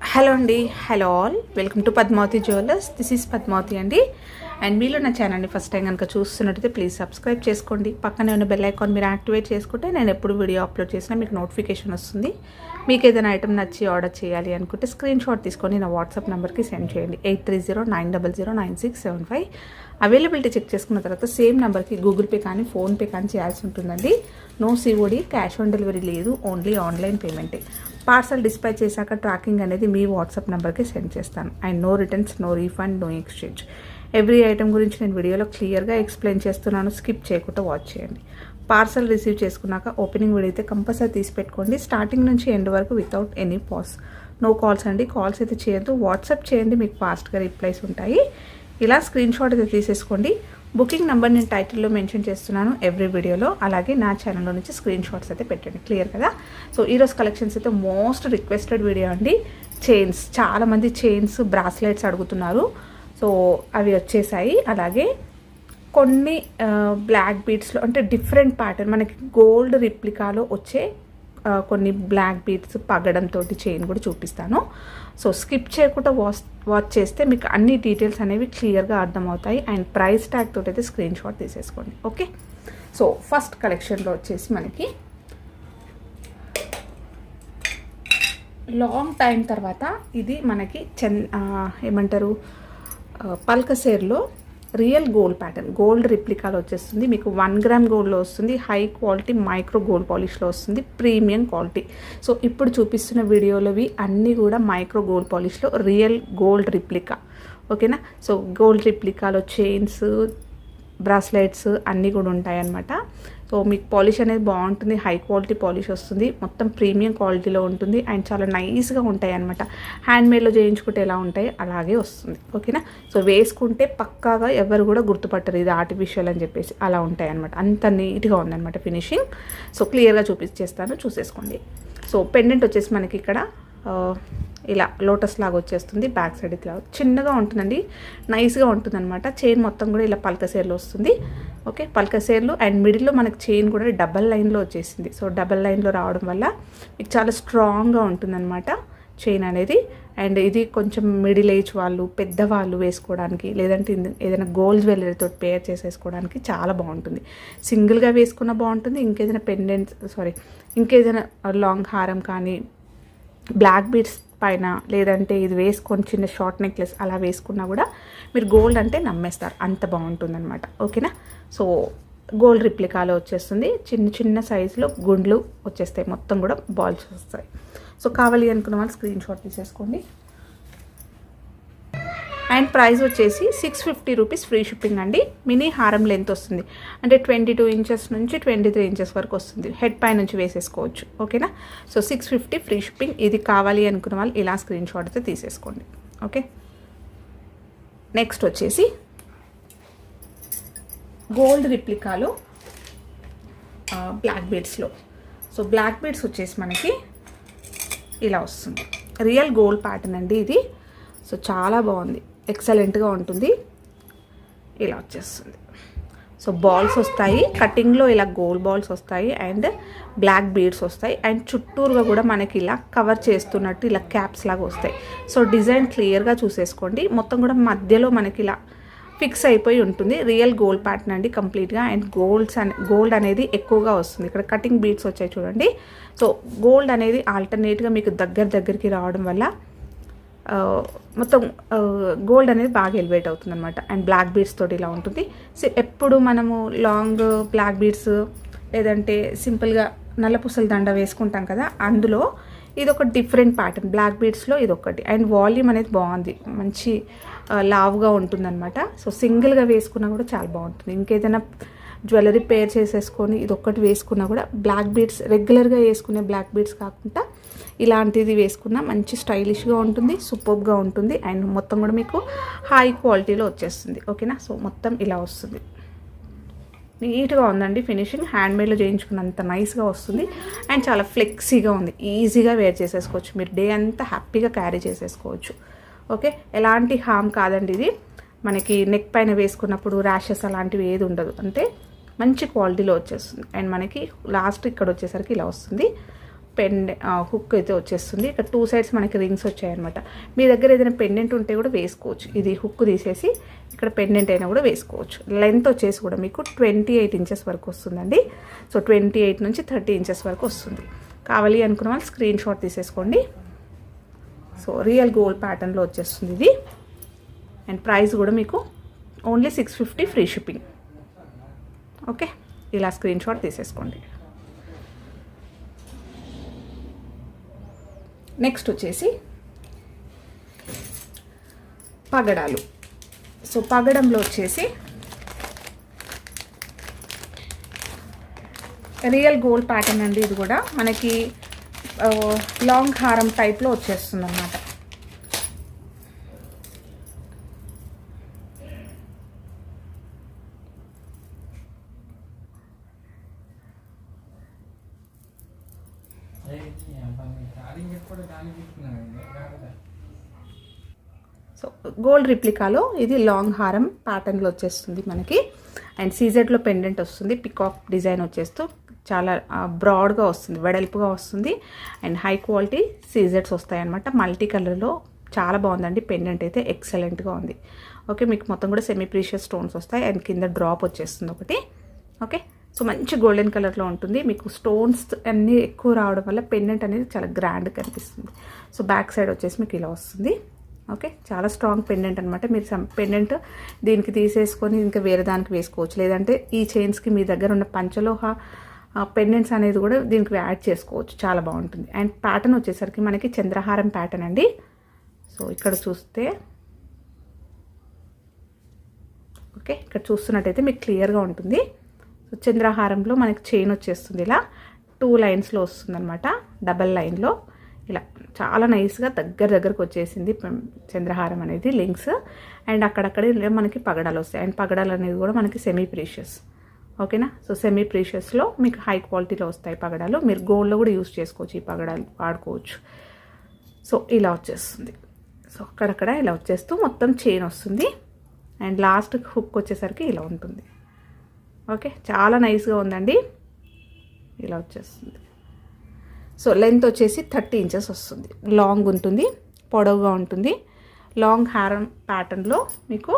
Hello అండి, hello all, welcome to Padmavati jewellers. This is Padmavati అండి. And మీలో నా ఛానల్ని ఫస్ట్ టైం కనుక చూస్తున్నట్టయితే ప్లీజ్ సబ్స్క్రైబ్ చేసుకోండి. పక్కనే ఉన్న బెల్ ఐకాన్ మీరు యాక్టివేట్ చేసుకుంటే నేను ఎప్పుడు వీడియో అప్లోడ్ చేసినా మీకు నోటిఫికేషన్ వస్తుంది. మీకు ఏదైనా ఐటమ్ నచ్చి ఆర్డర్ చేయాలి అనుకుంటే స్క్రీన్ షాట్ తీసుకొని నా వాట్సాప్ నెంబర్కి సెండ్ చేయండి. 8309009675. అవైలబిలిటీ చెక్ చేసుకున్న తర్వాత సేమ్ నెంబర్కి గూగుల్ పే కానీ ఫోన్పే కానీ చేయాల్సి ఉంటుందండి. No COD, cash on delivery లేదు, ఓన్లీ ఆన్లైన్ పేమెంటే. పార్సల్ డిస్పాచ్ చేశాక ట్రాకింగ్ అనేది మీ వాట్సాప్ నెంబర్కి సెండ్ చేస్తాను. And no returns, no refund, no exchange. Every item గురించి నేను వీడియోలో క్లియర్గా ఎక్స్ప్లెయిన్ చేస్తున్నాను. స్కిప్ చేయకుండా వాచ్ చేయండి. పార్సల్ రిసీవ్ చేసుకున్నాక ఓపెనింగ్ వీడియో అయితే కంపల్సరీ తీసి పెట్టుకోండి. స్టార్టింగ్ నుంచి ఎండ్ వరకు without any pass. No calls అండి, కాల్స్ అయితే చేయొద్దు. వాట్సాప్ చేయండి, మీకు ఫాస్ట్గా రిప్లైస్ ఉంటాయి. ఇలా స్క్రీన్ షాట్ అయితే తీసేసుకోండి. బుకింగ్ నెంబర్ నేను టైటిల్లో మెన్షన్ చేస్తున్నాను ఎవ్రీ వీడియోలో. అలాగే నా ఛానల్లో నుంచి స్క్రీన్ షాట్స్ అయితే పెట్టండి. క్లియర్ కదా? సో ఈరోజు కలెక్షన్స్ అయితే మోస్ట్ రిక్వెస్టెడ్ వీడియో అండి. చైన్స్, చాలామంది చైన్స్, బ్రాస్లెట్స్ అడుగుతున్నారు. సో అవి వచ్చేసాయి. అలాగే కొన్ని బ్లాక్ బీడ్స్లో అంటే డిఫరెంట్ ప్యాటర్న్, మనకి గోల్డ్ రిప్లికాలో వచ్చే కొన్ని బ్లాక్ బీడ్స్ పగడంతో చైన్ కూడా చూపిస్తాను. సో స్కిప్ చేయకుండా వాచ్ చేస్తే మీకు అన్ని డీటెయిల్స్ అనేవి క్లియర్గా అర్థమవుతాయి. అండ్ ప్రైస్ ట్యాగ్ తోటి అయితే స్క్రీన్ షాట్ తీసేసుకోండి. ఓకే, సో ఫస్ట్ కలెక్షన్లో వచ్చేసి మనకి లాంగ్ టైం తర్వాత ఇది మనకి ఏమంటారు, పల్కసేర్లో రియల్ గోల్డ్ ప్యాటర్న్, గోల్డ్ రిప్లికాలో వచ్చేస్తుంది. మీకు 1 గ్రామ్ గోల్డ్లో వస్తుంది. హై క్వాలిటీ మైక్రో గోల్డ్ పాలిష్లో వస్తుంది. Premium quality. సో ఇప్పుడు చూపిస్తున్న వీడియోలోవి అన్నీ కూడా మైక్రో గోల్డ్ పాలిష్లో రియల్ గోల్డ్ రిప్లికా. ఓకేనా? సో గోల్డ్ రిప్లికాలో చైన్స్, బ్రాస్లెట్స్ అన్నీ కూడా ఉంటాయన్నమాట. సో మీకు పాలిష్ అనేది బాగుంటుంది. హై క్వాలిటీ పాలిష్ వస్తుంది. మొత్తం ప్రీమియం క్వాలిటీలో ఉంటుంది. అండ్ చాలా నైస్గా ఉంటాయి అనమాట. హ్యాండ్మేడ్లో చేయించుకుంటే ఎలా ఉంటాయి అలాగే వస్తుంది. ఓకేనా? సో వేసుకుంటే పక్కాగా ఎవరు కూడా గుర్తుపట్టరు ఇది ఆర్టిఫిషియల్ అని చెప్పేసి. అలా ఉంటాయి అనమాట. అంత నీట్గా ఉందన్నమాట ఫినిషింగ్. సో క్లియర్గా చూపించేస్తాను, చూసేసుకోండి. సో పెండెంట్ వచ్చేసి మనకి ఇక్కడ ఇలా లోటస్ లాగా వచ్చేస్తుంది. బ్యాక్ సైడ్ ఇట్లా చిన్నగా ఉంటుందండి, నైస్గా ఉంటుంది అనమాట. చైన్ మొత్తం కూడా ఇలా పల్కసేర్లో వస్తుంది. ఓకే, పల్కసేర్లు అండ్ మిడిల్లో మనకి చైన్ కూడా డబల్ లైన్లో వచ్చేసింది. సో డబల్ లైన్లో రావడం వల్ల మీకు చాలా స్ట్రాంగ్గా ఉంటుందన్నమాట చైన్ అనేది. అండ్ ఇది కొంచెం మిడిల్ ఏజ్ వాళ్ళు, పెద్దవాళ్ళు వేసుకోవడానికి, లేదంటే ఏదైనా గోల్డ్ జ్యువెలరీతో పేర్ చేసేసుకోవడానికి చాలా బాగుంటుంది. సింగిల్గా వేసుకున్న బాగుంటుంది. ఇంకేదైనా లాంగ్ హారం కానీ బ్లాక్ బీడ్స్ పైన, లేదంటే ఇది వేసుకొని చిన్న షార్ట్ నెక్లెస్ అలా వేసుకున్నా కూడా మీరు గోల్డ్ అంటే నమ్మేస్తారు, అంత బాగుంటుందన్నమాట. ఓకేనా? సో గోల్డ్ రిప్లికాలో వచ్చేస్తుంది. చిన్న చిన్న సైజులో గుండ్లు వచ్చేస్తాయి, మొత్తం కూడా బాల్స్ వస్తాయి. సో కావాలి అనుకున్న వాళ్ళు స్క్రీన్ షాట్ తీసేసుకోండి. అండ్ ప్రైస్ వచ్చేసి 650 రూపీస్, ఫ్రీ షిప్పింగ్ అండి. మినీ హారం లెంత్ వస్తుంది, అంటే 22 ఇంచెస్ నుంచి 23 ఇంచెస్ వరకు వస్తుంది. హెడ్ పై నుంచి వేసేసుకోవచ్చు. ఓకేనా? So 650 free shipping. ఇది కావాలి అనుకున్న వాళ్ళు ఇలా స్క్రీన్ షాట్ అయితే తీసేసుకోండి. ఓకే, నెక్స్ట్ వచ్చేసి గోల్డ్ రిప్లికాలో బ్లాక్ బీడ్స్లో. సో బ్లాక్ బీడ్స్ వచ్చేసి మనకి ఇలా వస్తుంది. రియల్ గోల్డ్ ప్యాటర్న్ అండి ఇది. సో చాలా బాగుంది, ఎక్సలెంట్గా ఉంటుంది. ఇలా వచ్చేస్తుంది. సో బాల్స్ వస్తాయి, కటింగ్లో ఇలా గోల్డ్ బాల్స్ వస్తాయి అండ్ బ్లాక్ బీడ్స్ వస్తాయి. అండ్ చుట్టూరుగా కూడా మనకి ఇలా కవర్ చేస్తున్నట్టు ఇలా క్యాప్స్ లాగా వస్తాయి. సో డిజైన్ క్లియర్గా చూసేసుకోండి. మొత్తం కూడా మధ్యలో మనకి ఇలా ఫిక్స్ అయిపోయి ఉంటుంది. రియల్ గోల్డ్ ప్యాటర్న్ అండి కంప్లీట్గా. అండ్ గోల్డ్ అనేది ఎక్కువగా వస్తుంది. ఇక్కడ కటింగ్ బీడ్స్ వచ్చాయి చూడండి. సో గోల్డ్ అనేది ఆల్టర్నేట్గా మీకు దగ్గరికి రావడం వల్ల మొత్తం గోల్డ్ అనేది బాగా ఎలివేట్ అవుతుంది అనమాట. అండ్ బ్లాక్ బీడ్స్ తోటి ఇలా ఉంటుంది. సో ఎప్పుడు మనము లాంగ్ బ్లాక్ బీడ్స్ లేదంటే సింపుల్గా నల్లపూసల దండ వేసుకుంటాం కదా, అందులో ఇది ఒక డిఫరెంట్ ప్యాటర్న్. బ్లాక్ బీడ్స్లో ఇది ఒకటి. అండ్ వాల్యూమ్ అనేది బాగుంది, మంచి లావుగా ఉంటుందన్నమాట. సో సింగిల్గా వేసుకున్నా కూడా చాలా బాగుంటుంది. ఇంకేదైనా జ్యువెలరీ పేర్ చేసేసుకొని ఇది ఒక్కటి వేసుకున్నా కూడా బ్లాక్ బీడ్స్, రెగ్యులర్గా వేసుకునే బ్లాక్ బీడ్స్ కాకుండా ఇలాంటిది వేసుకున్నా మంచి స్టైలిష్గా ఉంటుంది, సూపర్గా ఉంటుంది. అండ్ మొత్తం కూడా మీకు హై క్వాలిటీలో వచ్చేస్తుంది. ఓకేనా? సో మొత్తం ఇలా వస్తుంది, నీట్గా ఉందండి ఫినిషింగ్. హ్యాండ్మేడ్లో చేయించుకున్నంత నైస్గా వస్తుంది. అండ్ చాలా ఫ్లెక్సీగా ఉంది, ఈజీగా వేర్ చేసేసుకోవచ్చు. మీరు డే అంతా హ్యాపీగా క్యారీ చేసేసుకోవచ్చు. ఓకే, ఎలాంటి హామ్ కాదండి ఇది. మనకి నెక్ పైన వేసుకున్నప్పుడు ర్యాషెస్ అలాంటివి ఏది ఉండదు, అంటే మంచి క్వాలిటీలో వచ్చేస్తుంది. అండ్ మనకి లాస్ట్ ఇక్కడ వచ్చేసరికి ఇలా వస్తుంది. హుక్ అయితే వచ్చేస్తుంది. ఇక్కడ 2 సైడ్స్ మనకి రింగ్స్ వచ్చాయన్నమాట. మీ దగ్గర ఏదైనా పెండెంట్ ఉంటే కూడా వేసుకోవచ్చు. ఇది హుక్ తీసేసి ఇక్కడ పెండెంట్ అయినా కూడా వేసుకోవచ్చు. లెంత్ వచ్చేసి కూడా మీకు 28 ఇంచెస్ వరకు వస్తుందండి. సో 28 నుంచి 30 ఇంచెస్ వరకు వస్తుంది. కావాలి అనుకున్న వాళ్ళు స్క్రీన్ షాట్ తీసేసుకోండి. సో రియల్ గోల్డ్ ప్యాటర్న్లో వచ్చేస్తుంది ఇది. అండ్ ప్రైస్ కూడా మీకు ఓన్లీ 650 ఫ్రీ షిప్పింగ్. ఓకే, ఇలా స్క్రీన్ షాట్ తీసేసుకోండి. నెక్స్ట్ వచ్చేసి పగడాలు. సో పగడంలో వచ్చేసి రియల్ గోల్డ్ ప్యాటర్న్ అండి. ఇది కూడా మనకి లాంగ్ హారం టైప్లో వచ్చేస్తుంది అన్నమాట. సో గోల్డ్ రిప్లికాలో ఇది లాంగ్ హారం ప్యాటర్న్లో వచ్చేస్తుంది మనకి. అండ్ సీజెడ్లో పెండెంట్ వస్తుంది. పికాక్ డిజైన్ వచ్చేస్తూ చాలా బ్రాడ్గా వస్తుంది, వెడల్పుగా వస్తుంది. అండ్ హై క్వాలిటీ సీజెడ్స్ వస్తాయి అన్నమాట. మల్టీ కలర్లో చాలా బాగుందండి. పెండెంట్ అయితే ఎక్సలెంట్గా ఉంది. ఓకే, మీకు మొత్తం కూడా సెమీ ప్రీషియస్ స్టోన్స్ వస్తాయి. అండ్ కింద డ్రాప్ వచ్చేస్తుంది ఒకటి. ఓకే, సో మంచి గోల్డెన్ కలర్లో ఉంటుంది. మీకు స్టోన్స్ అన్నీ ఎక్కువ రావడం వల్ల పెండెంట్ అనేది చాలా గ్రాండ్గా కనిపిస్తుంది. సో బ్యాక్ సైడ్ వచ్చేసి మీకు ఇలా వస్తుంది. ఓకే, చాలా స్ట్రాంగ్ పెండెంట్ అనమాట. మీరు పెండెంట్ దీనికి తీసేసుకొని ఇంకా వేరే దానికి వేసుకోవచ్చు. లేదంటే ఈ చైన్స్కి మీ దగ్గర ఉన్న పంచలోహ పెండెంట్స్ అనేది కూడా దీనికి యాడ్ చేసుకోవచ్చు. చాలా బాగుంటుంది. అండ్ ప్యాటర్న్ వచ్చేసరికి మనకి చంద్రహారం ప్యాటర్న్ అండి. సో ఇక్కడ చూస్తే ఓకే, ఇక్కడ చూస్తున్నట్టయితే మీకు క్లియర్గా ఉంటుంది. సో చంద్రహారంలో మనకి చైన్ వచ్చేస్తుంది. ఇలా 2 లైన్స్లో వస్తుంది అనమాట. డబల్ లైన్లో ఇలా చాలా నైస్గా దగ్గరకు వచ్చేసింది చంద్రహారం అనేది లింక్స్. అండ్ అక్కడక్కడ మనకి పగడాలు వస్తాయి. అండ్ పగడాలు అనేది కూడా మనకి సెమీ ప్రీషియస్. ఓకేనా, సో సెమీ ప్రీషియస్లో మీకు హై క్వాలిటీలో వస్తాయి పగడాలు. మీరు గోల్డ్లో కూడా యూస్ చేసుకోవచ్చు, ఈ పగడాలు వాడుకోవచ్చు. సో ఇలా వచ్చేస్తుంది. సో అక్కడక్కడ ఇలా వచ్చేస్తూ మొత్తం చైన్ వస్తుంది. అండ్ లాస్ట్ హుక్ వచ్చేసరికి ఇలా ఉంటుంది. ఓకే, చాలా నైస్గా ఉందండి. ఇలా వచ్చేస్తుంది. సో లెంత్ వచ్చేసి 30 ఇంచెస్ వస్తుంది. లాంగ్ ఉంటుంది, పొడవుగా ఉంటుంది. లాంగ్ హారం ప్యాటర్న్లో మీకు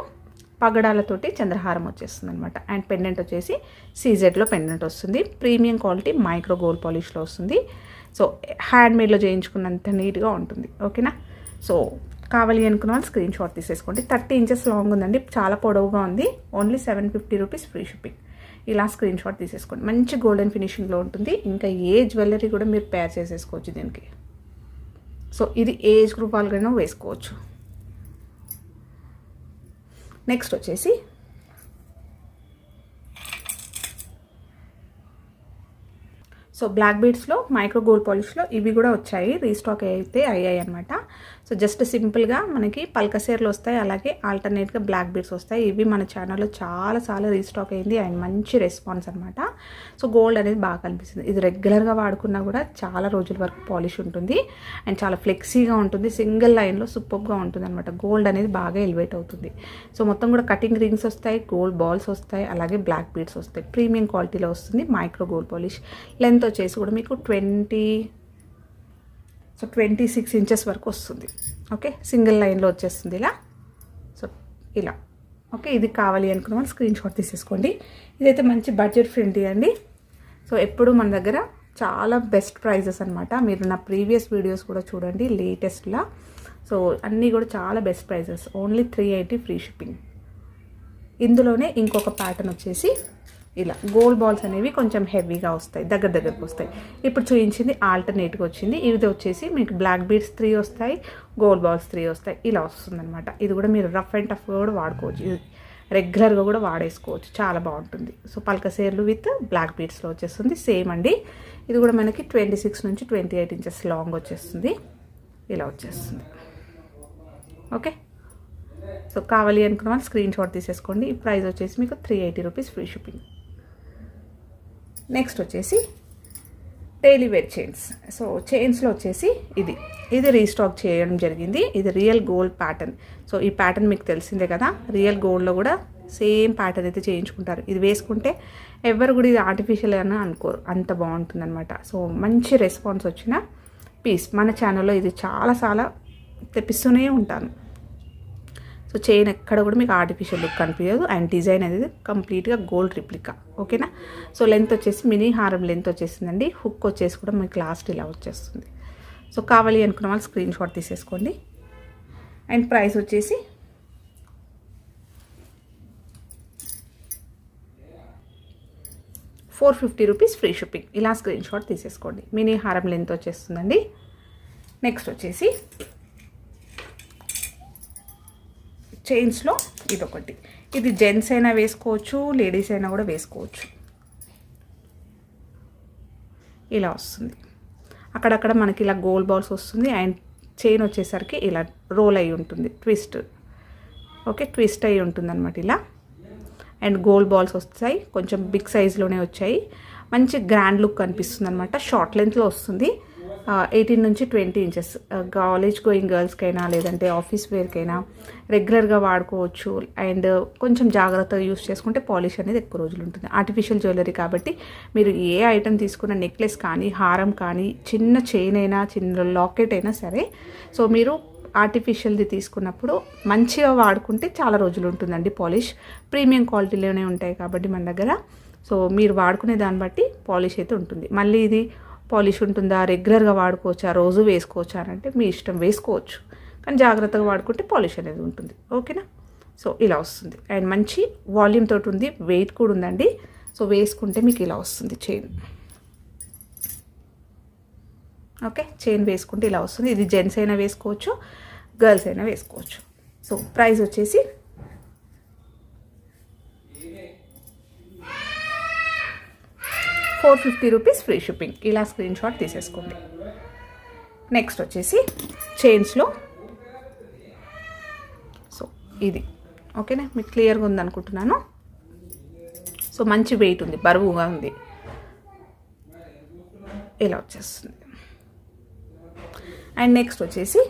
పగడాలతోటి చంద్రహారం వచ్చేస్తుంది అనమాట. అండ్ పెండెంట్ వచ్చేసి సీజెడ్లో పెండెంట్ వస్తుంది. ప్రీమియం క్వాలిటీ మైక్రో గోల్డ్ పాలిష్లో వస్తుంది. సో హ్యాండ్మేడ్లో చేయించుకున్నంత నీట్గా ఉంటుంది. ఓకేనా, సో కావాలి అనుకున్న వాళ్ళు స్క్రీన్ షాట్ తీసేసుకోండి. 30 ఇంచెస్ లాంగ్ ఉందండి, చాలా పొడవుగా ఉంది. Only 750 rupees free shipping. ఇలా స్క్రీన్ షాట్ తీసేసుకోండి. మంచి గోల్డెన్ ఫినిషింగ్లో ఉంటుంది. ఇంకా ఏ జ్యువెలరీ కూడా మీరు పేర్ చేసేసుకోవచ్చు దీనికి. సో ఇది ఏజ్ గ్రూప్ వాళ్ళకైనా వేసుకోవచ్చు. నెక్స్ట్ వచ్చేసి సో బ్లాక్ బీడ్స్లో మైక్రో గోల్డ్ పాలిష్లో ఇవి కూడా వచ్చాయి. రీస్టాక్ అయితే అయ్యాయి అనమాట. సో జస్ట్ సింపుల్గా మనకి పల్కసేర్లు వస్తాయి, అలాగే ఆల్టర్నేట్గా బ్లాక్ బీడ్స్ వస్తాయి. ఇవి మన ఛానల్లో చాలా రీస్టాక్ అయింది అండ్ మంచి రెస్పాన్స్ అనమాట. సో గోల్డ్ అనేది బాగా కనిపిస్తుంది. ఇది రెగ్యులర్గా వాడుకున్నా కూడా చాలా రోజుల వరకు పాలిష్ ఉంటుంది అండ్ చాలా ఫ్లెక్సీగా ఉంటుంది. సింగిల్ లైన్లో సూపర్గా ఉంటుంది అనమాట. గోల్డ్ అనేది బాగా ఎలివేట్ అవుతుంది. సో మొత్తం కూడా కటింగ్ రింగ్స్ వస్తాయి, గోల్డ్ బాల్స్ వస్తాయి, అలాగే బ్లాక్ బీడ్స్ వస్తాయి. ప్రీమియం క్వాలిటీలో వస్తుంది మైక్రో గోల్డ్ పాలిష్. లెంత్ వచ్చేసి కూడా మీకు 26 ఇంచెస్ వరకు వస్తుంది. ఓకే, సింగిల్ లైన్లో వచ్చేస్తుంది ఇలా. సో ఇలా ఓకే, ఇది కావాలి అనుకున్న వాళ్ళు స్క్రీన్ షాట్ తీసేసుకోండి. ఇదైతే మంచి బడ్జెట్ ఫ్రెండ్లీ అండి. సో ఎప్పుడు మన దగ్గర చాలా బెస్ట్ ప్రైజెస్ అనమాట. మీరు నా ప్రీవియస్ వీడియోస్ కూడా చూడండి లేటెస్ట్లా. సో అన్నీ కూడా చాలా best prices. Only 380 free shipping. ఇందులోనే ఇంకొక ప్యాటర్న్ వచ్చేసి ఇలా గోల్డ్ బాల్స్ అనేవి కొంచెం హెవీగా వస్తాయి, దగ్గరకు వస్తాయి. ఇప్పుడు చూపించింది ఆల్టర్నేట్గా వచ్చింది. ఇది వచ్చేసి మీకు బ్లాక్ బీడ్స్ 3 వస్తాయి, గోల్డ్ బాల్స్ 3 వస్తాయి. ఇలా వస్తుందన్నమాట. ఇది కూడా మీరు రఫ్ అండ్ టఫ్గా కూడా వాడుకోవచ్చు, ఇది రెగ్యులర్గా కూడా వాడేసుకోవచ్చు. చాలా బాగుంటుంది. సో పల్కసేర్లు విత్ బ్లాక్ బీడ్స్లో వచ్చేస్తుంది. సేమ్ అండి. ఇది కూడా మనకి 26 నుంచి 28 ఇంచెస్ లాంగ్ వచ్చేస్తుంది. ఇలా వచ్చేస్తుంది. ఓకే, సో కావాలి అనుకున్న వాళ్ళు స్క్రీన్ షాట్ తీసేసుకోండి. ఈ ప్రైస్ వచ్చేసి మీకు 380 రూపీస్ ఫ్రీ షిప్పింగ్. నెక్స్ట్ వచ్చేసి డైలీ వేర్ చైన్స్. సో చైన్స్లో వచ్చేసి ఇది రీస్టాక్ చేయడం జరిగింది. ఇది రియల్ గోల్డ్ ప్యాటర్న్. సో ఈ ప్యాటర్న్ మీకు తెలిసిందే కదా. రియల్ గోల్డ్లో కూడా సేమ్ ప్యాటర్న్ అయితే చేయించుకుంటారు. ఇది వేసుకుంటే ఎవరు కూడా ఇది ఆర్టిఫిషియల్ అని అనుకోరు, అంత బాగుంటుంది అనమాట. సో మంచి రెస్పాన్స్ వచ్చిన పీస్. మన ఛానల్లో ఇది చాలా తెప్పిస్తూనే ఉంటాను. సో చైన్ ఎక్కడ కూడా మీకు ఆర్టిఫిషియల్ లుక్ కనిపించదు. అండ్ డిజైన్ అనేది కంప్లీట్గా గోల్డ్ రిప్లికా. ఓకేనా. సో లెంత్ వచ్చేసి మినీ హారం లెంత్ వచ్చేసిందండి. హుక్ వచ్చేసి కూడా మీకు లాస్ట్ ఇలా వచ్చేస్తుంది. సో కావాలి అనుకున్న వాళ్ళు స్క్రీన్ షాట్ తీసేసుకోండి. అండ్ ప్రైస్ వచ్చేసి ₹450 ఫ్రీ షిప్పింగ్. ఇలా స్క్రీన్ షాట్ తీసేసుకోండి. మినీ హారం లెంత్ వచ్చేస్తుందండి. నెక్స్ట్ వచ్చేసి చైన్స్లో ఇదొకటి. ఇది జెంట్స్ అయినా వేసుకోవచ్చు, లేడీస్ అయినా కూడా వేసుకోవచ్చు. ఇలా వస్తుంది. అక్కడక్కడ మనకి ఇలా గోల్డ్ బాల్స్ వస్తుంది. అండ్ చైన్ వచ్చేసరికి ఇలా రోల్ అయి ఉంటుంది, ట్విస్ట్. ఓకే, ట్విస్ట్ అయి ఉంటుంది అనమాట ఇలా. అండ్ గోల్డ్ బాల్స్ వస్తాయి, కొంచెం బిగ్ సైజ్లోనే వచ్చాయి. మంచి గ్రాండ్ లుక్ కనిపిస్తుంది అనమాట. షార్ట్ లెంత్లో వస్తుంది. 18 నుంచి 20 ఇంచెస్. కాలేజ్ గోయింగ్ గర్ల్స్కైనా లేదంటే ఆఫీస్ వేర్కైనా రెగ్యులర్గా వాడుకోవచ్చు. అండ్ కొంచెం జాగ్రత్తగా యూస్ చేసుకుంటే పాలిష్ అనేది ఎక్కువ రోజులు ఉంటుంది. ఆర్టిఫిషియల్ జ్యువెలరీ కాబట్టి మీరు ఏ ఐటెం తీసుకున్న నెక్లెస్ కానీ, హారం కానీ, చిన్న చైన్ అయినా, చిన్న లాకెట్ అయినా సరే, సో మీరు ఆర్టిఫిషియల్ది తీసుకున్నప్పుడు మంచిగా వాడుకుంటే చాలా రోజులు ఉంటుందండి. పాలిష్ ప్రీమియం క్వాలిటీలోనే ఉంటాయి కాబట్టి మన దగ్గర. సో మీరు వాడుకునే దాన్ని బట్టి పాలిష్ అయితే ఉంటుంది. మళ్ళీ ఇది పాలిష్ ఉంటుందా, రెగ్యులర్గా వాడుకోవచ్చా, రోజు వేసుకోవచ్చా అని అంటే మీ ఇష్టం, వేసుకోవచ్చు. కానీ జాగ్రత్తగా వాడుకుంటే పాలిష్ అనేది ఉంటుంది. ఓకేనా. సో ఇలా వస్తుంది. అండ్ మంచి వాల్యూమ్ తోటి ఉంది, వెయిట్ కూడా ఉందండి. సో వేసుకుంటే మీకు ఇలా వస్తుంది చైన్. ఓకే, చైన్ వేసుకుంటే ఇలా వస్తుంది. ఇది జెంట్స్ అయినా వేసుకోవచ్చు, గర్ల్స్ అయినా వేసుకోవచ్చు. సో ప్రైస్ వచ్చేసి ₹450 ఫ్రీ షిప్పింగ్. ఇలా స్క్రీన్ షాట్ తీసేసుకోండి. నెక్స్ట్ వచ్చేసి చైన్స్లో సో ఇది ఓకేనా, మీకు క్లియర్గా ఉంది అనుకుంటున్నాను. సో మంచి వెయిట్ ఉంది, బరువుగా ఉంది. ఇలా వచ్చేస్తుంది. అండ్ నెక్స్ట్ వచ్చేసి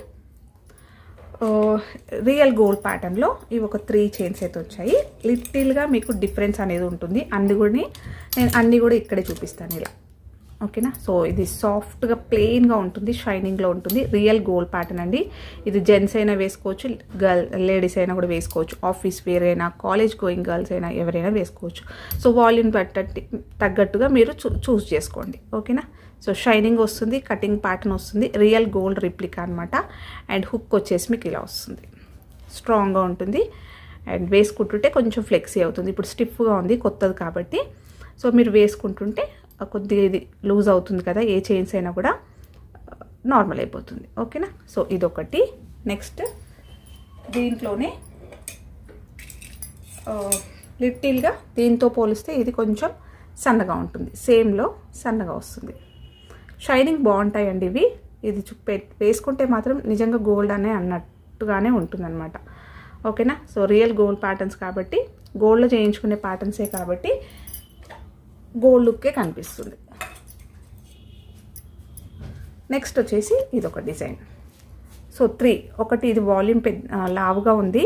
రియల్ గోల్డ్ ప్యాటర్న్లో ఇవి ఒక 3 చైన్స్ అయితే వచ్చాయి. లిటిల్గా మీకు డిఫరెన్స్ అనేది ఉంటుంది. నేను అన్నీ కూడా ఇక్కడే చూపిస్తాను ఇలా. ఓకేనా. సో ఇది సాఫ్ట్గా ప్లెయిన్గా ఉంటుంది, షైనింగ్లో ఉంటుంది. రియల్ గోల్డ్ ప్యాటర్న్ అండి. ఇది జెంట్స్ అయినా వేసుకోవచ్చు, లేడీస్ అయినా కూడా వేసుకోవచ్చు. ఆఫీస్ వేర్ అయినా, కాలేజ్ గోయింగ్ గర్ల్స్ అయినా ఎవరైనా వేసుకోవచ్చు. సో వాల్యూమ్ తగ్గట్టుగా మీరు చూస్ చేసుకోండి. ఓకేనా. సో షైనింగ్ వస్తుంది, కటింగ్ ప్యాటర్న్ వస్తుంది, రియల్ గోల్డ్ రిప్లికా అనమాట. అండ్ హుక్ వచ్చేసి మీకు ఇలా వస్తుంది, స్ట్రాంగ్గా ఉంటుంది. అండ్ వేసుకుంటుంటే కొంచెం ఫ్లెక్సీ అవుతుంది. ఇప్పుడు స్టిఫ్గా ఉంది, కొత్తది కాబట్టి. సో మీరు వేసుకుంటుంటే కొద్దిగా ఇది లూజ్ అవుతుంది కదా, ఏ చైన్స్ అయినా కూడా నార్మల్ అయిపోతుంది. ఓకేనా. సో ఇదొకటి. నెక్స్ట్ దీంట్లోనే లిటిల్గా దీంతో పోలిస్తే ఇది కొంచెం సన్నగా ఉంటుంది, సేమ్లో సన్నగా వస్తుంది. షైనింగ్ బాగుంటాయండి ఇవి. ఇది వేసుకుంటే మాత్రం నిజంగా గోల్డ్ అనే అన్నట్టుగానే ఉంటుందన్నమాట. ఓకేనా. సో రియల్ గోల్డ్ ప్యాటర్న్స్ కాబట్టి, గోల్డ్లో చేయించుకునే ప్యాటర్న్సే కాబట్టి గోల్డ్ లుక్కే కనిపిస్తుంది. నెక్స్ట్ వచ్చేసి ఇదొక డిజైన్. సో 3 ఒకటి ఇది వాల్యూమ్ లావుగా ఉంది,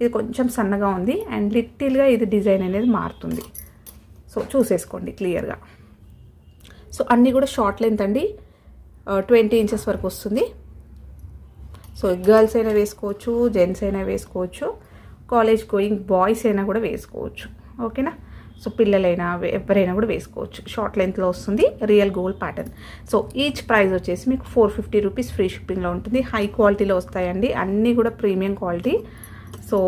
ఇది కొంచెం సన్నగా ఉంది. అండ్ లిటిల్గా ఇది డిజైన్ అనేది మారుతుంది. సో చూసేసుకోండి క్లియర్గా. సో అన్నీ కూడా షార్ట్ లెంత్ అండి, 20 ఇంచెస్ వరకు వస్తుంది. సో గర్ల్స్ అయినా వేసుకోవచ్చు, జెంట్స్ అయినా వేసుకోవచ్చు, కాలేజ్ గోయింగ్ బాయ్స్ అయినా కూడా వేసుకోవచ్చు. ఓకేనా. సో పిల్లలైనా ఎవరైనా కూడా వేసుకోవచ్చు. షార్ట్ లెంత్లో వస్తుంది, real gold pattern. So each price వచ్చేసి మీకు ₹450 ఫ్రీ షిప్పింగ్లో ఉంటుంది. హై క్వాలిటీలో వస్తాయండి, అన్నీ కూడా ప్రీమియం క్వాలిటీ. సో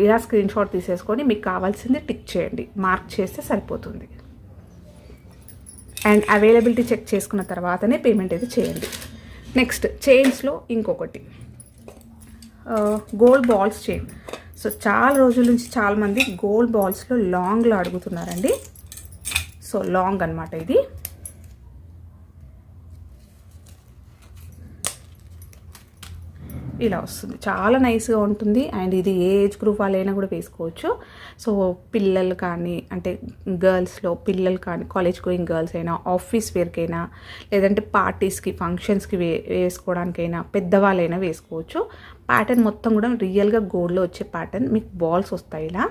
ఇలా స్క్రీన్ షాట్ తీసేసుకొని మీకు కావాల్సింది టిక్ చేయండి, మార్క్ చేస్తే సరిపోతుంది. అండ్ అవైలబిలిటీ చెక్ చేసుకున్న తర్వాతనే పేమెంట్ అయితే చేయండి. నెక్స్ట్ చైన్స్లో ఇంకొకటి గోల్డ్ బాల్స్ చైన్. సో చాలా రోజుల నుంచి చాలామంది గోల్డ్ బాల్స్లో లాంగ్లో అడుగుతున్నారండి. సో లాంగ్ అనమాట ఇది. ఇలా వస్తుంది. చాలా నైస్గా ఉంటుంది. అండ్ ఇది ఏ ఏజ్ గ్రూప్ వాళ్ళైనా కూడా వేసుకోవచ్చు. సో పిల్లలు కానీ, అంటే గర్ల్స్లో పిల్లలు కానీ, కాలేజ్ గోయింగ్ గర్ల్స్ అయినా, ఆఫీస్ వేర్కైనా, లేదంటే పార్టీస్కి ఫంక్షన్స్కి వేసుకోవడానికైనా, పెద్దవాళ్ళైనా వేసుకోవచ్చు. ప్యాటర్న్ మొత్తం కూడా రియల్గా గోల్డ్లో వచ్చే ప్యాటర్న్. మీకు బాల్స్ వస్తాయి, ఇలా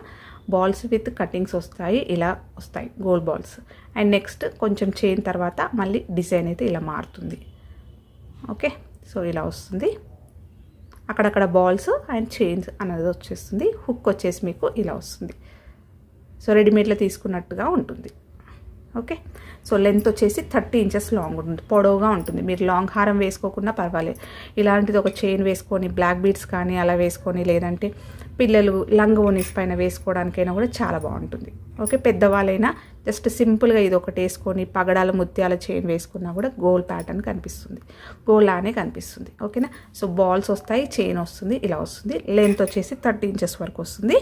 బాల్స్ విత్ కటింగ్స్ వస్తాయి, ఇలా వస్తాయి గోల్డ్ బాల్స్. అండ్ నెక్స్ట్ కొంచెం చైన్ తర్వాత మళ్ళీ డిజైన్ అయితే ఇలా మారుతుంది. ఓకే, సో ఇలా వస్తుంది. అక్కడక్కడ బాల్స్ అండ్ చైన్స్ అనేది వచ్చేస్తుంది. హుక్ వచ్చేసి మీకు ఇలా వస్తుంది. సో రెడీమేడ్లో తీసుకున్నట్టుగా ఉంటుంది. ఓకే, సో లెంత్ వచ్చేసి 30 ఇంచెస్ లాంగ్ ఉంటుంది, పొడవుగా ఉంటుంది. మీరు లాంగ్ హారం వేసుకోకుండా పర్వాలేదు. ఇలాంటిది ఒక చైన్ వేసుకొని బ్లాక్ బీడ్స్ కానీ అలా వేసుకొని, లేదంటే పిల్లలు లంగోనీస్ పైన వేసుకోవడానికైనా కూడా చాలా బాగుంటుంది. ఓకే, పెద్దవాళ్ళైనా జస్ట్ సింపుల్గా ఇది ఒకటి వేసుకొని పగడాల ముత్యాల చైన్ వేసుకున్నా కూడా గోల్డ్ ప్యాటర్న్ కనిపిస్తుంది, గోల్డ్ లానే కనిపిస్తుంది. ఓకేనా, సో బాల్స్ వస్తాయి, చైన్ వస్తుంది, ఇలా వస్తుంది. లెంత్ వచ్చేసి 30 ఇంచెస్ వరకు వస్తుంది.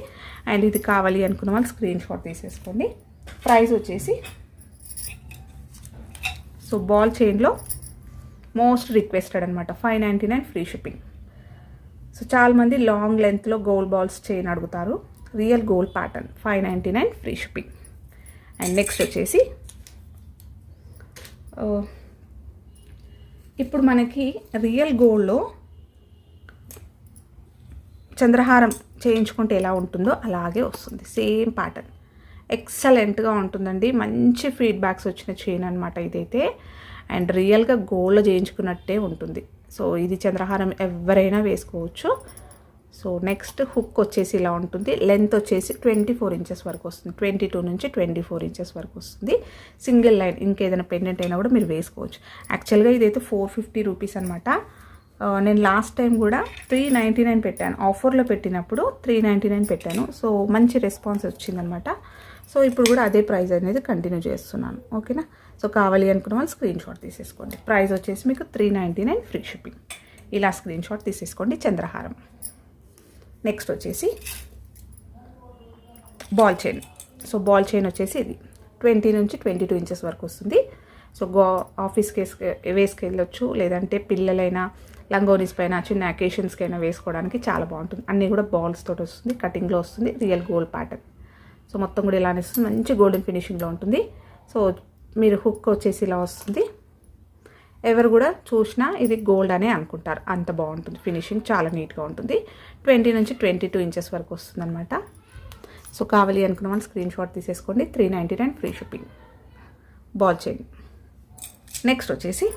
అండ్ ఇది కావాలి అనుకున్న వాళ్ళు స్క్రీన్ షాట్ తీసేసుకోండి. ప్రైస్ వచ్చేసి, సో బాల్ చైన్లో మోస్ట్ రిక్వెస్టెడ్ అనమాట, 599 ఫ్రీ షిప్పింగ్. సో చాలామంది లాంగ్ లెంత్లో గోల్డ్ బాల్స్ చైన్ అడుగుతారు. Real gold pattern, 599 free shipping. And next వచ్చేసి ఇప్పుడు మనకి రియల్ గోల్డ్లో చంద్రహారం చేయించుకుంటే ఎలా ఉంటుందో అలాగే వస్తుంది, సేమ్ ప్యాటర్న్. ఎక్సలెంట్గా ఉంటుందండి. మంచి ఫీడ్బ్యాక్స్ వచ్చిన చైన్ అనమాట ఇదైతే. అండ్ రియల్గా గోల్డ్లో చేయించుకున్నట్టే ఉంటుంది. సో ఇది చంద్రహారం ఎవరైనా వేసుకోవచ్చు. సో నెక్స్ట్ హుక్ వచ్చేసి ఇలా ఉంటుంది. లెంత్ వచ్చేసి 24 ఇంచెస్ వరకు వస్తుంది, 22 నుంచి 24 ఇంచెస్ వరకు వస్తుంది. సింగిల్ లైన్, ఇంకేదైనా పెండెంట్ అయినా కూడా మీరు వేసుకోవచ్చు. యాక్చువల్గా ఇదైతే 450 రూపీస్ అనమాట. నేను లాస్ట్ టైం కూడా 399 పెట్టాను, ఆఫర్లో పెట్టినప్పుడు 399 పెట్టాను. సో మంచి రెస్పాన్స్ వచ్చిందనమాట. సో ఇప్పుడు కూడా అదే ప్రైస్ అనేది కంటిన్యూ చేస్తున్నాను. ఓకేనా, సో కావాలి అనుకున్న వాళ్ళు స్క్రీన్ షాట్ తీసేసుకోండి. ప్రైస్ వచ్చేసి మీకు 399 ఫ్రీ షిప్పింగ్. ఇలా స్క్రీన్ షాట్ తీసేసుకోండి. చంద్రహారం. నెక్స్ట్ వచ్చేసి ball chain. So ball chain వచ్చేసి ఇది 20 నుంచి 22 ఇంచెస్ వరకు వస్తుంది. సో ఆఫీస్కి వేసుకెళ్ళొచ్చు, లేదంటే పిల్లలైనా లంగోనీస్ పైన చిన్న అకేషన్స్కి అయినా వేసుకోవడానికి చాలా బాగుంటుంది. అన్నీ కూడా బాల్స్ తోటి వస్తుంది, కటింగ్లో వస్తుంది, రియల్ గోల్డ్ ప్యాటర్న్. సో మొత్తం కూడా ఇలానే వస్తుంది, మంచి గోల్డెన్ ఫినిషింగ్లో ఉంటుంది. సో మీరు హుక్ వచ్చేసి ఇలా వస్తుంది. ఎవరు కూడా చూసినా ఇది గోల్డ్ అనే అనుకుంటారు, అంత బాగుంటుంది ఫినిషింగ్, చాలా నీట్గా ఉంటుంది. 20 నుంచి 22 ఇంచెస్ వరకు వస్తుంది అనమాట. సో కావాలి అనుకున్న వాళ్ళు స్క్రీన్ షాట్ తీసేసుకోండి. 399 free shipping. Ball chain. Next వచ్చేసి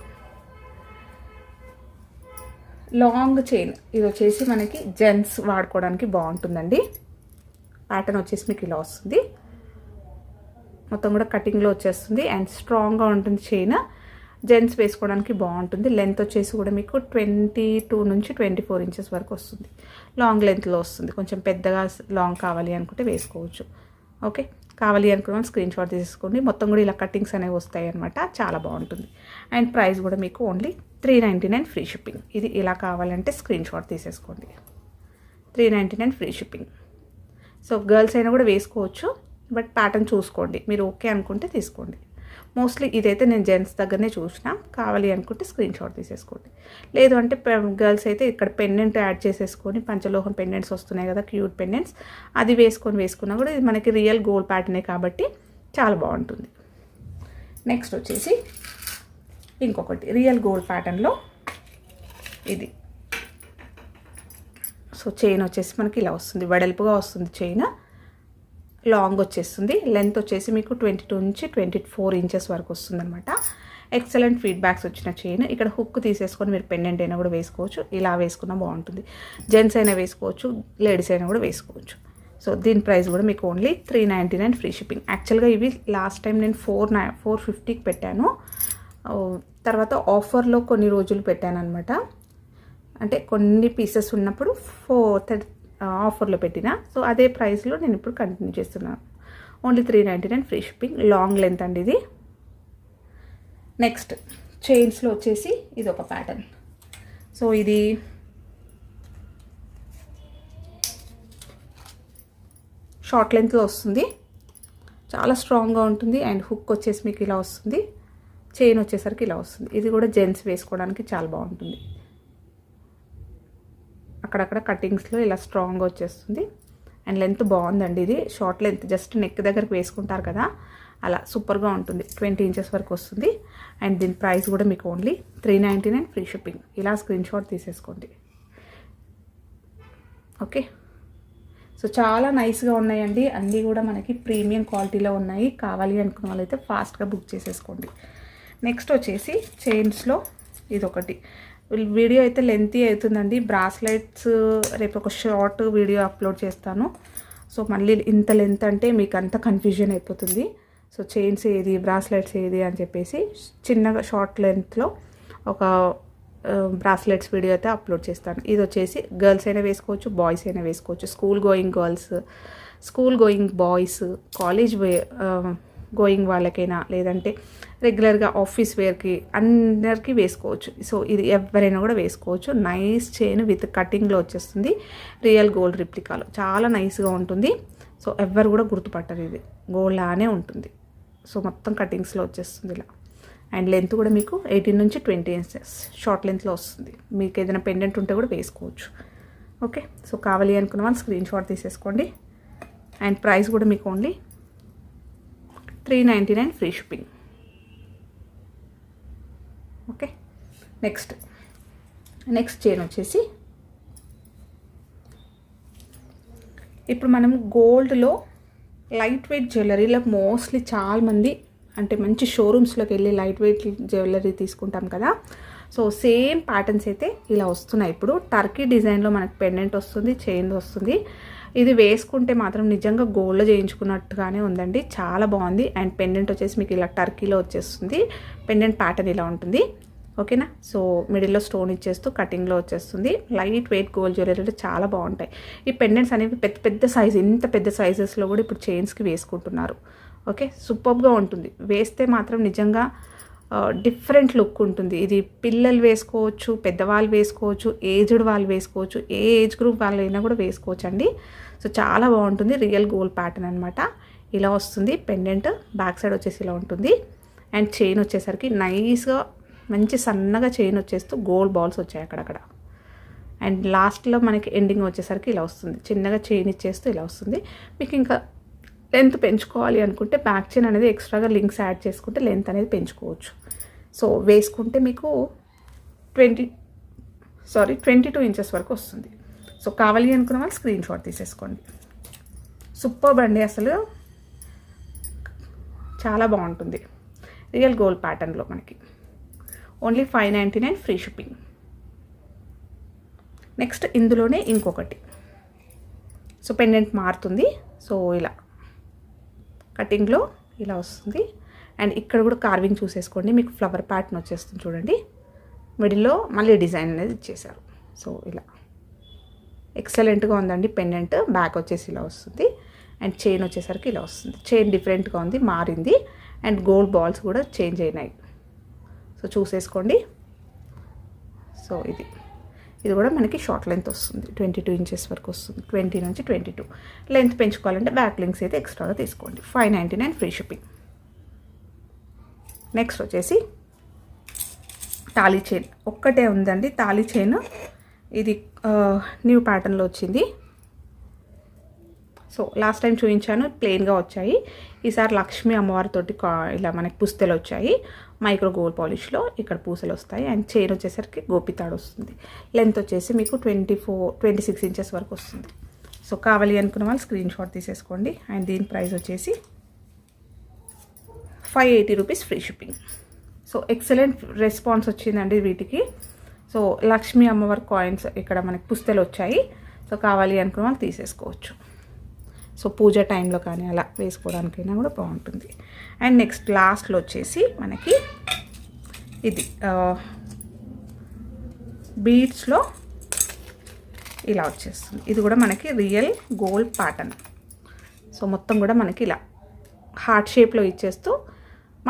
లాంగ్ చైన్. ఇది వచ్చేసి మనకి జెంట్స్ వాడుకోవడానికి బాగుంటుందండి. ప్యాటర్న్ వచ్చేసి మీకు ఇలా వస్తుంది, మొత్తం కూడా కటింగ్లో వచ్చేస్తుంది. అండ్ స్ట్రాంగ్గా ఉంటుంది చైన్, జెంట్స్ వేసుకోవడానికి బాగుంటుంది. లెంత్ వచ్చేసి కూడా మీకు 22 నుంచి 24 ఇంచెస్ వరకు వస్తుంది. లాంగ్ లెంత్లో వస్తుంది. కొంచెం పెద్దగా లాంగ్ కావాలి అనుకుంటే వేసుకోవచ్చు. ఓకే, కావాలి అనుకున్న స్క్రీన్ షాట్ తీసుకోండి. మొత్తం కూడా ఇలా కటింగ్స్ అనేవి వస్తాయి అనమాట, చాలా బాగుంటుంది. అండ్ ప్రైస్ కూడా మీకు ఓన్లీ 399 ఫ్రీ షిప్పింగ్. ఇది ఇలా కావాలంటే స్క్రీన్ షాట్ తీసేసుకోండి. 399 ఫ్రీ షిప్పింగ్. సో గర్ల్స్ అయినా కూడా వేసుకోవచ్చు, బట్ ప్యాటర్న్ చూసుకోండి, మీరు ఓకే అనుకుంటే తీసుకోండి. మోస్ట్లీ ఇదైతే నేను జెంట్స్ దగ్గరనే చూసిన, కావాలి అనుకుంటే స్క్రీన్ షాట్ తీసేసుకోండి. లేదు అంటే గర్ల్స్ అయితే ఇక్కడ పెండెంట్ యాడ్ చేసేసుకొని, పంచలోహం పెండెంట్స్ వస్తున్నాయి కదా, క్యూట్ పెండెంట్స్, అది వేసుకున్నా కూడా ఇది మనకి రియల్ గోల్డ్ ప్యాటర్నే కాబట్టి చాలా బాగుంటుంది. నెక్స్ట్ వచ్చేసి ఇంకొకటి రియల్ గోల్డ్ ప్యాటర్న్లో ఇది. సో చైన్ వచ్చేసి మనకి ఇలా వస్తుంది, వెడల్పుగా వస్తుంది చైన్, లాంగ్ వచ్చేస్తుంది. లెంత్ వచ్చేసి మీకు 22 నుంచి 24 ఇంచెస్ వరకు వస్తుంది అనమాట. ఎక్సలెంట్ ఫీడ్బ్యాక్స్ వచ్చిన చైన్. ఇక్కడ హుక్ తీసేసుకొని మీరు పెండెంట్ అయినా కూడా వేసుకోవచ్చు, ఇలా వేసుకున్నా బాగుంటుంది. జెంట్స్ అయినా వేసుకోవచ్చు, లేడీస్ అయినా కూడా వేసుకోవచ్చు. సో దీని ప్రైస్ కూడా మీకు ఓన్లీ 399 ఫ్రీ షిప్పింగ్. యాక్చువల్గా ఇవి లాస్ట్ టైం నేను 450కి పెట్టాను, తర్వాత ఆఫర్లో కొన్ని రోజులు పెట్టాను అనమాట. అంటే కొన్ని పీసెస్ ఉన్నప్పుడు 430 ఆఫర్లో పెట్టిన. సో అదే ప్రైస్లో నేను ఇప్పుడు కంటిన్యూ చేస్తున్నాను. Only 399 free shipping. Long length అండి ఇది. నెక్స్ట్ చైన్స్లో వచ్చేసి ఇది ఒక ప్యాటర్న్. సో ఇది షార్ట్ లెంత్లో వస్తుంది, చాలా స్ట్రాంగ్గా ఉంటుంది. అండ్ హుక్ వచ్చేసి మీకు ఇలా వస్తుంది, చైన్ వచ్చేసరికి ఇలా వస్తుంది. ఇది కూడా జెంట్స్ వేసుకోవడానికి చాలా బాగుంటుంది. అక్కడక్కడ కటింగ్స్లో ఇలా స్ట్రాంగ్గా వచ్చేస్తుంది. అండ్ లెంత్ బాగుందండి, ఇది షార్ట్ లెంత్, జస్ట్ నెక్ దగ్గరికి వేసుకుంటారు కదా అలా సూపర్గా ఉంటుంది. 20 ఇంచెస్ వరకు వస్తుంది. అండ్ దీని ప్రైస్ కూడా మీకు ఓన్లీ 399 ఫ్రీ షిప్పింగ్. ఇలా స్క్రీన్ షాట్ తీసేసుకోండి. ఓకే, సో చాలా నైస్గా ఉన్నాయండి, అన్నీ కూడా మనకి ప్రీమియం క్వాలిటీలో ఉన్నాయి. కావాలి అనుకున్న వాళ్ళైతే ఫాస్ట్గా బుక్ చేసేసుకోండి. నెక్స్ట్ వచ్చేసి చైన్స్లో ఇదొకటి. వీడియో అయితే లెంతీ అవుతుందండి. బ్రాస్లెట్స్ రేపు ఒక షార్ట్ వీడియో అప్లోడ్ చేస్తాను. సో మళ్ళీ ఇంత లెంత్ అంటే మీకు అంత కన్ఫ్యూజన్ అయిపోతుంది. సో చైన్స్ ఏది, బ్రాస్లెట్స్ ఏది అని చెప్పేసి చిన్నగా షార్ట్ లెంత్లో ఒక బ్రాస్లెట్స్ వీడియో అయితే అప్లోడ్ చేస్తాను. ఇది వచ్చేసి గర్ల్స్ అయినా వేసుకోవచ్చు, బాయ్స్ అయినా వేసుకోవచ్చు. School going girls, school going boys, college going వాళ్ళకైనా, లేదంటే రెగ్యులర్గా ఆఫీస్ వేర్కి అందరికీ వేసుకోవచ్చు. సో ఇది ఎవరైనా కూడా వేసుకోవచ్చు. నైస్ చైన్ విత్ కటింగ్లో వచ్చేస్తుంది. రియల్ గోల్డ్ రిప్లికాలో చాలా నైస్గా ఉంటుంది. సో ఎవరు కూడా గుర్తుపట్టరు, ఇది గోల్డ్ లానే ఉంటుంది. సో మొత్తం కటింగ్స్లో వచ్చేస్తుంది ఇలా. అండ్ లెంత్ కూడా మీకు 18 నుంచి 20 ఇంచెస్ షార్ట్ లెంత్లో వస్తుంది. మీకు ఏదైనా పెండెంట్ ఉంటే కూడా వేసుకోవచ్చు. ఓకే, సో కావాలి అనుకున్న వాళ్ళు స్క్రీన్ షాట్ తీసేసుకోండి. అండ్ ప్రైస్ కూడా మీకు only 399 free shipping. Okay, next chain వచ్చేసి ఇప్పుడు మనం గోల్డ్లో లైట్ వెయిట్ జ్యువెలరీలో మోస్ట్లీ చాలామంది అంటే మంచి షోరూమ్స్లోకి వెళ్ళి లైట్ వెయిట్ జ్యువెలరీ తీసుకుంటాం కదా. సో సేమ్ ప్యాటర్న్స్ అయితే ఇలా వస్తున్నాయి. ఇప్పుడు టర్కీ డిజైన్లో మనకు పెండెంట్ వస్తుంది, చైన్ వస్తుంది. ఇది వేసుకుంటే మాత్రం నిజంగా గోల్డ్లో చేయించుకున్నట్టుగానే ఉందండి, చాలా బాగుంది. అండ్ పెండెంట్ వచ్చేసి మీకు ఇలా టర్కీలో వచ్చేస్తుంది. పెండెంట్ ప్యాటర్న్ ఇలా ఉంటుంది. ఓకేనా, సో మిడిల్లో స్టోన్ ఇచ్చేస్తూ కటింగ్లో వచ్చేస్తుంది. లైట్ వెయిట్ గోల్డ్ జ్యువెలరీలో చాలా బాగుంటాయి. ఈ పెండెంట్స్ అనేవి పెద్ద పెద్ద సైజు, ఇంత పెద్ద సైజెస్లో కూడా ఇప్పుడు చైన్స్కి వేసుకుంటున్నారు. ఓకే, సూపర్గా ఉంటుంది. వేస్తే మాత్రం నిజంగా డిఫరెంట్ లుక్ ఉంటుంది. ఇది పిల్లలు వేసుకోవచ్చు, పెద్దవాళ్ళు వేసుకోవచ్చు, ఏజ్డ్ వాళ్ళు వేసుకోవచ్చు, ఏ ఏజ్ గ్రూప్ వాళ్ళైనా కూడా వేసుకోవచ్చు అండి. సో చాలా బాగుంటుంది. రియల్ గోల్డ్ ప్యాటర్న్ అనమాట. ఇలా వస్తుంది పెండెంట్. బ్యాక్ సైడ్ వచ్చేసి ఇలా ఉంటుంది. అండ్ చైన్ వచ్చేసరికి నైస్గా మంచి సన్నగా చైన్ వచ్చేస్తూ గోల్డ్ బాల్స్ వచ్చాయి అక్కడక్కడ. అండ్ లాస్ట్లో మనకి ఎండింగ్ వచ్చేసరికి ఇలా వస్తుంది. చిన్నగా చైన్ ఇచ్చేస్తూ ఇలా వస్తుంది. మీకు ఇంకా లెంత్ పెంచుకోవాలి అనుకుంటే బ్యాక్ చైన్ అనేది ఎక్స్ట్రాగా లింక్స్ యాడ్ చేసుకుంటే లెంత్ అనేది పెంచుకోవచ్చు. సో వేసుకుంటే మీకు 22 ఇంచెస్ వరకు వస్తుంది. సో కావాలి అనుకున్న వాళ్ళు స్క్రీన్ షాట్ తీసేసుకోండి. సూపర్బ్ అండి, అసలు చాలా బాగుంటుంది. రియల్ గోల్డ్ ప్యాటర్న్లో మనకి ఓన్లీ 599 ఫ్రీ షిప్పింగ్. నెక్స్ట్ ఇందులోనే ఇంకొకటి. సో పెండెంట్ మారుతుంది. సో ఇలా కటింగ్లో ఇలా వస్తుంది. అండ్ ఇక్కడ కూడా కార్వింగ్ చూసేసుకోండి, మీకు ఫ్లవర్ ప్యాటర్న్ వచ్చేస్తుంది చూడండి. మిడిల్లో మళ్ళీ డిజైన్ అనేది ఇచ్చేసారు. సో ఇలా ఎక్సలెంట్గా ఉందండి పెండెంట్. బ్యాక్ వచ్చేసి ఇలా వస్తుంది. అండ్ చైన్ వచ్చేసరికి ఇలా వస్తుంది. చైన్ డిఫరెంట్గా ఉంది, మారింది. అండ్ గోల్డ్ బాల్స్ కూడా చేంజ్ అయినాయి. సో చూసేసుకోండి. సో ఇది కూడా మనకి షార్ట్ లెంత్ వస్తుంది. 22 ఇంచెస్ వరకు వస్తుంది. 20 నుంచి 22 లెంత్ పెంచుకోవాలంటే బ్యాక్ లింక్స్ అయితే ఎక్స్ట్రాగా తీసుకోండి. 599 ఫ్రీ షిప్పింగ్. నెక్స్ట్ వచ్చేసి తాళీ చైన్ ఒక్కటే ఉందండి. తాళీ చైన్ ఇది న్యూ ప్యాటర్న్లో వచ్చింది. సో లాస్ట్ టైం చూపించాను, ప్లెయిన్గా వచ్చాయి. ఈసారి లక్ష్మీ అమ్మవారితోటి ఇలా మనకి పుస్తెలు వచ్చాయి. మైక్రో గోల్డ్ పాలిష్లో ఇక్కడ పూసలు వస్తాయి. అండ్ చైన్ వచ్చేసరికి గోపితాడు వస్తుంది. లెంత్ వచ్చేసి మీకు 26 ఇంచెస్ వరకు వస్తుంది. సో కావాలి అనుకున్న వాళ్ళు స్క్రీన్ షాట్ తీసేసుకోండి. అండ్ దీని ప్రైస్ వచ్చేసి 580 rupees free shipping. So excellent response వచ్చిందండి వీటికి. సో లక్ష్మీ అమ్మవారి కాయిన్స్ ఇక్కడ మనకి పుస్తెలు వచ్చాయి. సో కావాలి అనుకున్న వాళ్ళు తీసేసుకోవచ్చు. సో పూజ టైంలో కానీ అలా వేసుకోవడానికైనా కూడా బాగుంటుంది. అండ్ నెక్స్ట్ లాస్ట్లో వచ్చేసి మనకి ఇది బీడ్స్లో ఇలా వచ్చేస్తుంది. ఇది కూడా మనకి రియల్ గోల్డ్ ప్యాటర్న్. సో మొత్తం కూడా మనకి ఇలా హార్ట్ షేప్లో ఇచ్చేస్తూ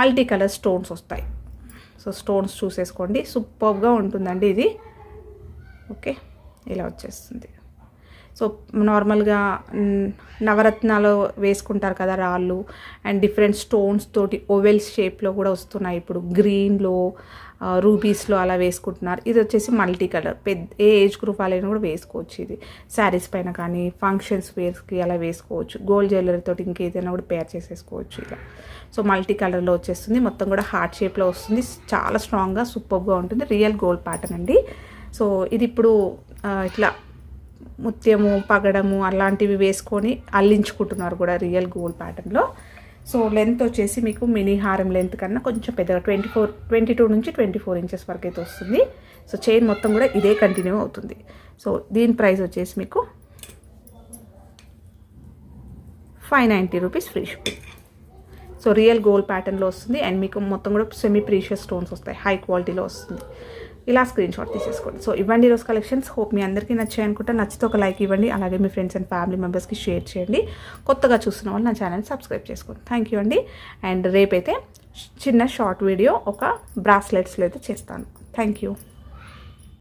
మల్టీ కలర్ స్టోన్స్ వస్తాయి. సో స్టోన్స్ చూసేసుకోండి, సూపర్గా ఉంటుందండి ఇది. ఓకే, ఇలా వచ్చేస్తుంది. సో నార్మల్గా నవరత్నాలు వేసుకుంటారు కదా రాళ్ళు, అండ్ డిఫరెంట్ స్టోన్స్ తోటి ఓవెల్స్ షేప్లో కూడా వస్తున్నాయి ఇప్పుడు. గ్రీన్లో రూబీస్లో అలా వేసుకుంటున్నారు. ఇది వచ్చేసి మల్టీ కలర్, ఏ ఏజ్ గ్రూప్ వాళ్ళైనా కూడా వేసుకోవచ్చు. ఇది శారీస్ పైన కానీ ఫంక్షన్స్ వేర్స్కి అలా వేసుకోవచ్చు. గోల్డ్ జ్యువెలరీ తోటి ఇంకేదైనా కూడా పేర్ చేసేసుకోవచ్చు ఇలా. సో మల్టీ కలర్లో వచ్చేస్తుంది, మొత్తం కూడా హార్ట్ షేప్లో వస్తుంది. చాలా స్ట్రాంగ్గా సూపర్గా ఉంటుంది. రియల్ గోల్డ్ ప్యాటర్న్ అండి. సో ఇది ఇప్పుడు ఇట్లా ముత్యము పగడము అలాంటివి వేసుకొని అల్లించుకుంటున్నారు కూడా రియల్ గోల్డ్ ప్యాటర్న్లో. సో లెంత్ వచ్చేసి మీకు మినీ హారం లెంత్ కన్నా కొంచెం పెద్దగా 22 నుంచి 24 ఇంచెస్ వరకు అయితే వస్తుంది. సో చైన్ మొత్తం కూడా ఇదే కంటిన్యూ అవుతుంది. సో దీని ప్రైస్ వచ్చేసి మీకు 590 rupees free shipping. So real gold ప్యాటర్న్లో వస్తుంది అండ్ మీకు మొత్తం కూడా సెమీ ప్రీషియస్ స్టోన్స్ వస్తాయి, హై క్వాలిటీలో వస్తుంది. ఇలా స్క్రీన్ షాట్ తీసేసుకోండి. సో ఇవ్వండి ఈరోజు కలెక్షన్స్. హోప్ మీ అందరికీ నచ్చాయి అనుకుంటా. నచ్చితే ఒక లైక్ ఇవ్వండి, అలాగే మీ ఫ్రెండ్స్ అండ్ ఫ్యామిలీ మెంబర్స్కి షేర్ చేయండి. కొత్తగా చూస్తున్న వాళ్ళు నా ఛానల్ సబ్స్క్రైబ్ చేసుకోండి. థ్యాంక్ యూ అండి. అండ్ రేపైతే చిన్న షార్ట్ వీడియో ఒక బ్రాస్లెట్స్లో అయితే చేస్తాను. Thank you.